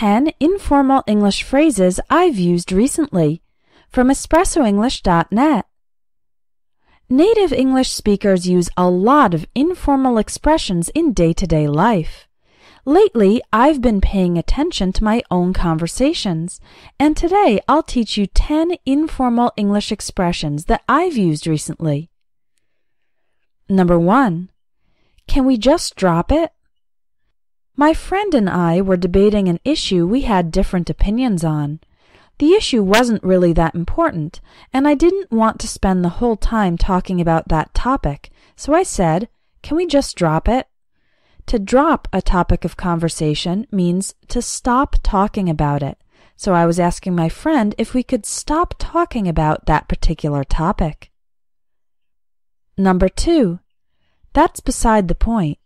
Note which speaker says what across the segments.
Speaker 1: 10 informal English phrases I've used recently from espressoenglish.net. Native English speakers use a lot of informal expressions in day-to-day life. Lately, I've been paying attention to my own conversations, and today I'll teach you 10 informal English expressions that I've used recently. Number 1. Can we just drop it? My friend and I were debating an issue we had different opinions on. The issue wasn't really that important, and I didn't want to spend the whole time talking about that topic, so I said, "Can we just drop it?" To drop a topic of conversation means to stop talking about it, so I was asking my friend if we could stop talking about that particular topic. Number 2. That's beside the point.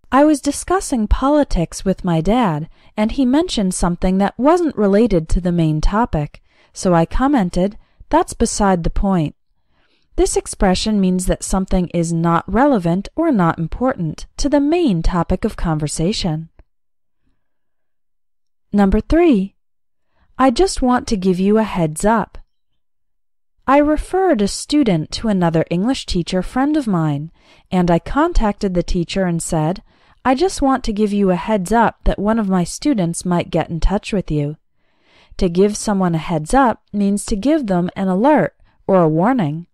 Speaker 1: I was discussing politics with my dad, and he mentioned something that wasn't related to the main topic, so I commented, "That's beside the point." This expression means that something is not relevant or not important to the main topic of conversation. Number 3. I just want to give you a heads up. I referred a student to another English teacher friend of mine, and I contacted the teacher and said, "I just want to give you a heads up that one of my students might get in touch with you." To give someone a heads up means to give them an alert or a warning.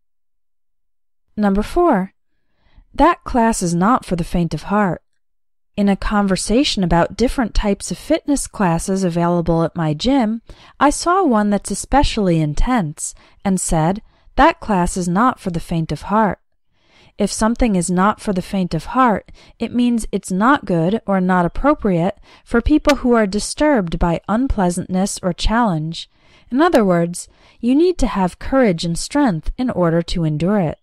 Speaker 1: Number 4. That class is not for the faint of heart. In a conversation about different types of fitness classes available at my gym, I saw one that's especially intense and said, "That class is not for the faint of heart." If something is not for the faint of heart, it means it's not good or not appropriate for people who are disturbed by unpleasantness or challenge. In other words, you need to have courage and strength in order to endure it.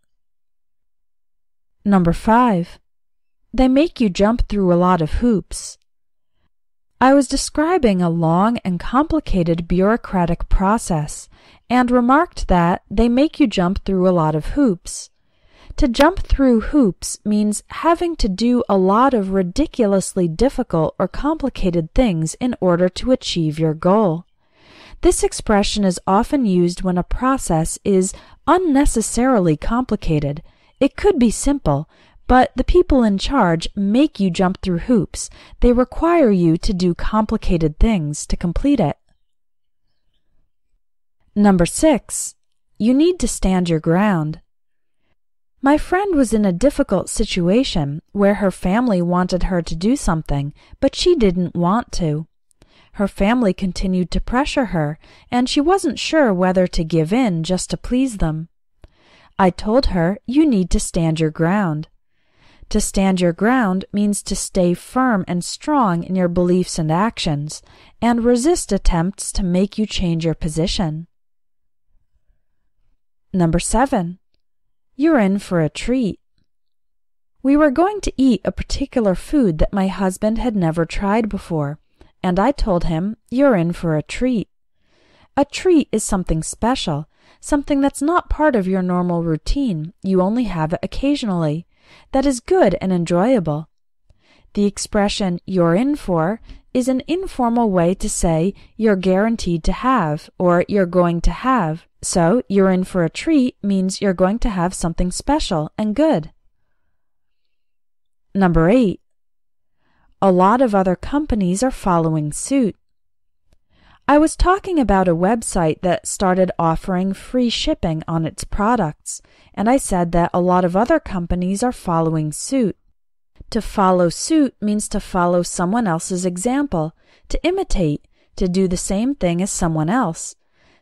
Speaker 1: Number 5. They make you jump through a lot of hoops. I was describing a long and complicated bureaucratic process and remarked that they make you jump through a lot of hoops. To jump through hoops means having to do a lot of ridiculously difficult or complicated things in order to achieve your goal. This expression is often used when a process is unnecessarily complicated. It could be simple, but the people in charge make you jump through hoops. They require you to do complicated things to complete it. Number 6. You need to stand your ground. My friend was in a difficult situation where her family wanted her to do something, but she didn't want to. Her family continued to pressure her, and she wasn't sure whether to give in just to please them. I told her, "You need to stand your ground." To stand your ground means to stay firm and strong in your beliefs and actions, and resist attempts to make you change your position. Number 7. You're in for a treat. We were going to eat a particular food that my husband had never tried before, and I told him, "You're in for a treat." A treat is something special, something that's not part of your normal routine. You only have it occasionally. That is good and enjoyable. The expression "you're in for" is an informal way to say you're guaranteed to have or you're going to have. So, you're in for a treat means you're going to have something special and good. Number 8. A lot of other companies are following suit. I was talking about a website that started offering free shipping on its products, and I said that a lot of other companies are following suit. To follow suit means to follow someone else's example, to imitate, to do the same thing as someone else.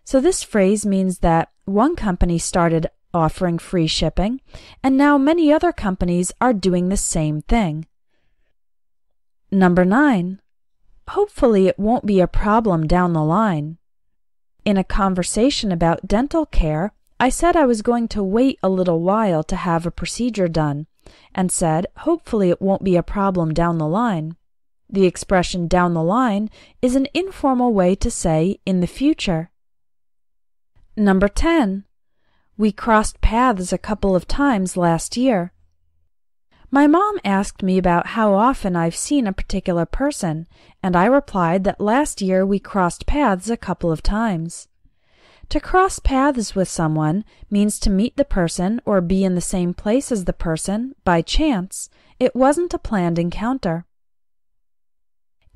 Speaker 1: So this phrase means that one company started offering free shipping, and now many other companies are doing the same thing. Number 9. Hopefully it won't be a problem down the line. In a conversation about dental care, I said I was going to wait a little while to have a procedure done, and said, "Hopefully it won't be a problem down the line." The expression "down the line" is an informal way to say "in the future." Number 10. We crossed paths a couple of times last year. My mom asked me about how often I've seen a particular person, and I replied that last year we crossed paths a couple of times. To cross paths with someone means to meet the person or be in the same place as the person by chance. It wasn't a planned encounter.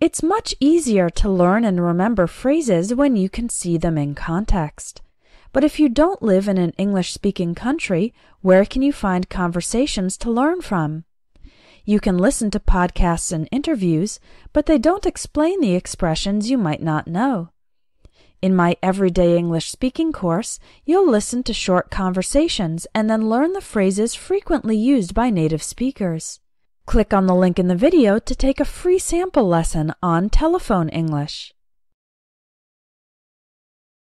Speaker 1: It's much easier to learn and remember phrases when you can see them in context. But if you don't live in an English-speaking country, where can you find conversations to learn from? You can listen to podcasts and interviews, but they don't explain the expressions you might not know. In my Everyday English Speaking course, you'll listen to short conversations and then learn the phrases frequently used by native speakers. Click on the link in the video to take a free sample lesson on telephone English.